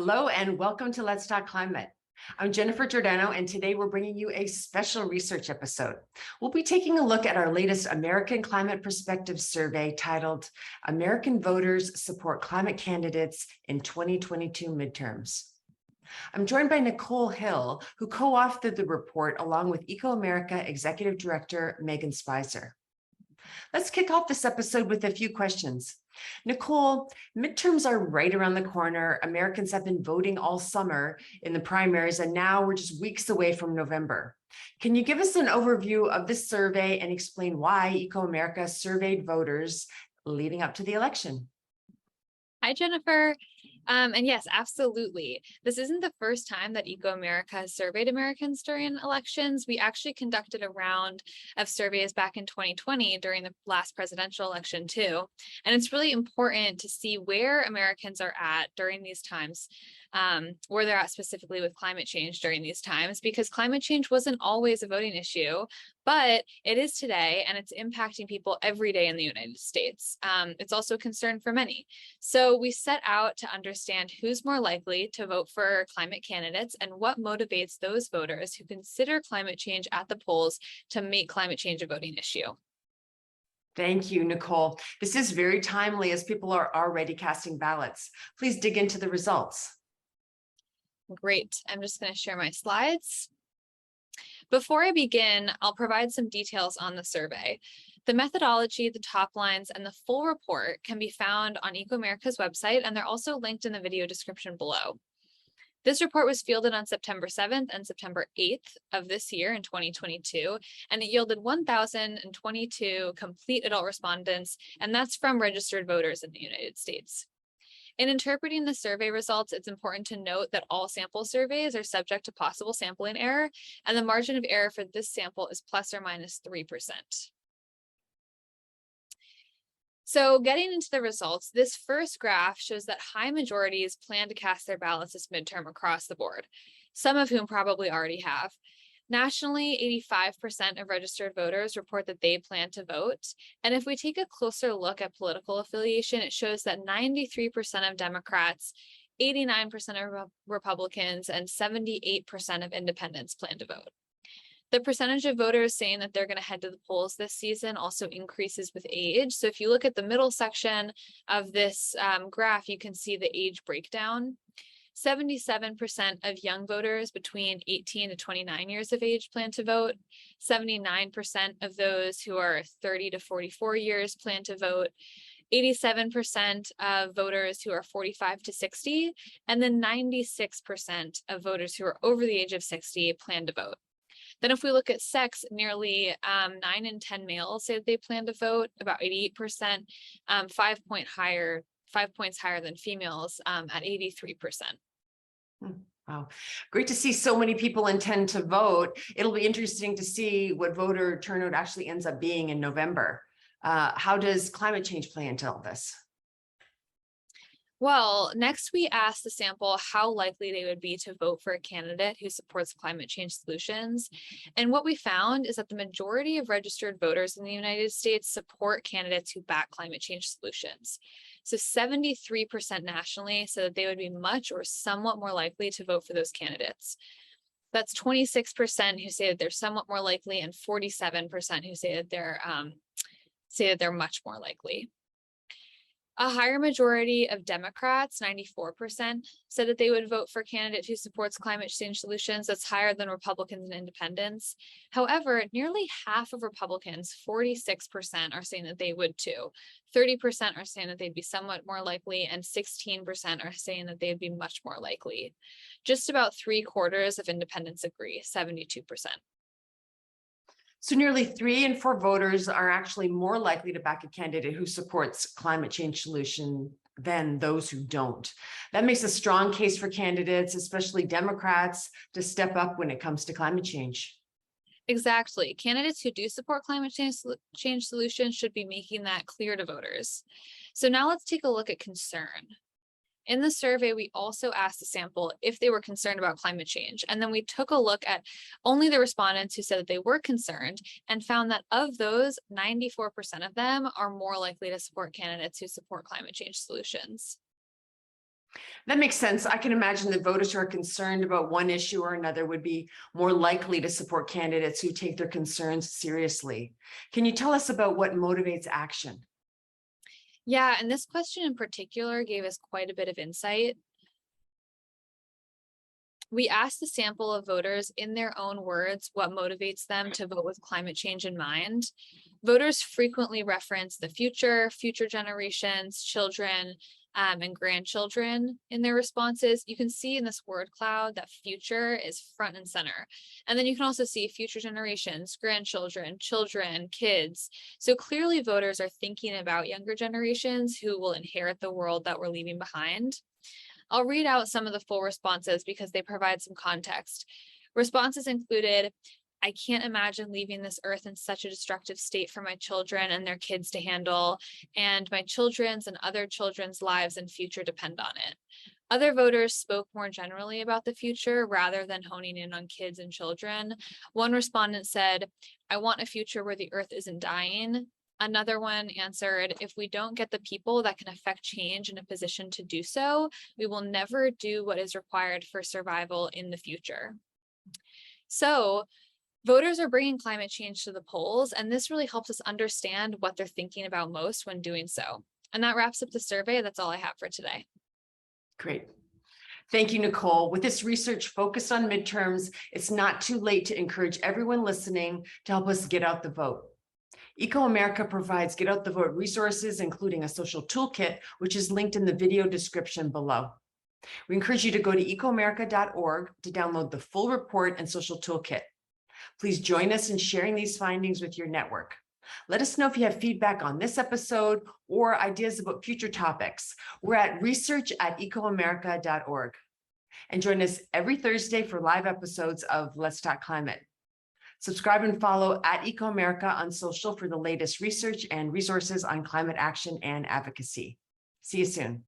Hello and welcome to Let's Talk Climate. I'm Jennifer Giordano, and today we're bringing you a special research episode. We'll be taking a look at our latest American Climate Perspective survey titled American Voters Support Climate Candidates in 2022 Midterms. I'm joined by Nicole Hill, who co-authored the report along with ecoAmerica Executive Director Megan Spicer. Let's kick off this episode with a few questions. Nicole, midterms are right around the corner. Americans have been voting all summer in the primaries, and now we're just weeks away from November. Can you give us an overview of this survey and explain why ecoAmerica surveyed voters leading up to the election? Hi, Jennifer. And yes, absolutely. This isn't the first time that ecoAmerica has surveyed Americans during elections. We actually conducted a round of surveys back in 2020 during the last presidential election too. And it's really important to see where Americans are at during these times, where they're at specifically with climate change during these times, because climate change wasn't always a voting issue, but it is today, and it's impacting people every day in the United States. It's also a concern for many. So we set out to understand who's more likely to vote for climate candidates and what motivates those voters who consider climate change at the polls to make climate change a voting issue. Thank you, Nicole. This is very timely as people are already casting ballots. Please dig into the results. Great. I'm just going to share my slides. Before I begin, I'll provide some details on the survey. The methodology, the top lines, and the full report can be found on ecoAmerica's website, and they're also linked in the video description below. This report was fielded on September 7th and September 8th of this year in 2022, and it yielded 1,022 complete adult respondents, and that's from registered voters in the United States. In interpreting the survey results, it's important to note that all sample surveys are subject to possible sampling error, and the margin of error for this sample is plus or minus 3%. So getting into the results, this first graph shows that high majorities plan to cast their ballots this midterm across the board, some of whom probably already have. Nationally, 85% of registered voters report that they plan to vote. And if we take a closer look at political affiliation, it shows that 93% of Democrats, 89% of Republicans, and 78% of independents plan to vote. The percentage of voters saying that they're going to head to the polls this season also increases with age. So if you look at the middle section of this graph, you can see the age breakdown. 77% of young voters between 18 to 29 years of age plan to vote. 79% of those who are 30 to 44 years plan to vote. 87% of voters who are 45 to 60, and then 96% of voters who are over the age of 60 plan to vote. Then if we look at sex, nearly 9 in 10 males say that they plan to vote, about 88%, 5 points higher than females at 83%. Wow, great to see so many people intend to vote. It'll be interesting to see what voter turnout actually ends up being in November. How does climate change play into all this? Well, next we asked the sample how likely they would be to vote for a candidate who supports climate change solutions. And what we found is that the majority of registered voters in the United States support candidates who back climate change solutions. So 73% nationally said that they would be much or somewhat more likely to vote for those candidates. That's 26% who say that they're somewhat more likely, and 47% who say that they're much more likely. A higher majority of Democrats, 94%, said that they would vote for a candidate who supports climate change solutions. That's higher than Republicans and independents. However, nearly half of Republicans, 46%, are saying that they would too. 30% are saying that they'd be somewhat more likely, and 16% are saying that they'd be much more likely. Just about 3/4 of independents agree, 72%. So nearly 3 in 4 voters are actually more likely to back a candidate who supports climate change solution than those who don't. That makes a strong case for candidates, especially Democrats, to step up when it comes to climate change. Exactly. Candidates who do support climate change solutions should be making that clear to voters. So now let's take a look at concern. In the survey, we also asked the sample if they were concerned about climate change. And then we took a look at only the respondents who said that they were concerned, and found that of those, 94% of them are more likely to support candidates who support climate change solutions. That makes sense. I can imagine that voters who are concerned about one issue or another would be more likely to support candidates who take their concerns seriously. Can you tell us about what motivates action? Yeah, and this question in particular gave us quite a bit of insight. We asked the sample of voters in their own words what motivates them to vote with climate change in mind. Voters frequently reference the future, future generations, children, and grandchildren in their responses. You can see in this word cloud that future is front and center. And then you can also see future generations, grandchildren, children, kids. So clearly voters are thinking about younger generations who will inherit the world that we're leaving behind. I'll read out some of the full responses because they provide some context. Responses included, I can't imagine leaving this earth in such a destructive state for my children and their kids to handle, and my children's and other children's lives and future depend on it. Other voters spoke more generally about the future rather than honing in on kids and children. One respondent said, I want a future where the earth isn't dying. Another one answered, if we don't get the people that can affect change in a position to do so, we will never do what is required for survival in the future. So voters are bringing climate change to the polls, and this really helps us understand what they're thinking about most when doing so. And that wraps up the survey. That's all I have for today. Great. Thank you, Nicole. With this research focused on midterms, it's not too late to encourage everyone listening to help us get out the vote. ecoAmerica provides Get Out the Vote resources, including a social toolkit, which is linked in the video description below. We encourage you to go to ecoAmerica.org to download the full report and social toolkit. Please join us in sharing these findings with your network. Let us know if you have feedback on this episode or ideas about future topics. We're at research@ecoamerica.org. And join us every Thursday for live episodes of Let's Talk Climate. Subscribe and follow @ecoAmerica on social for the latest research and resources on climate action and advocacy. See you soon.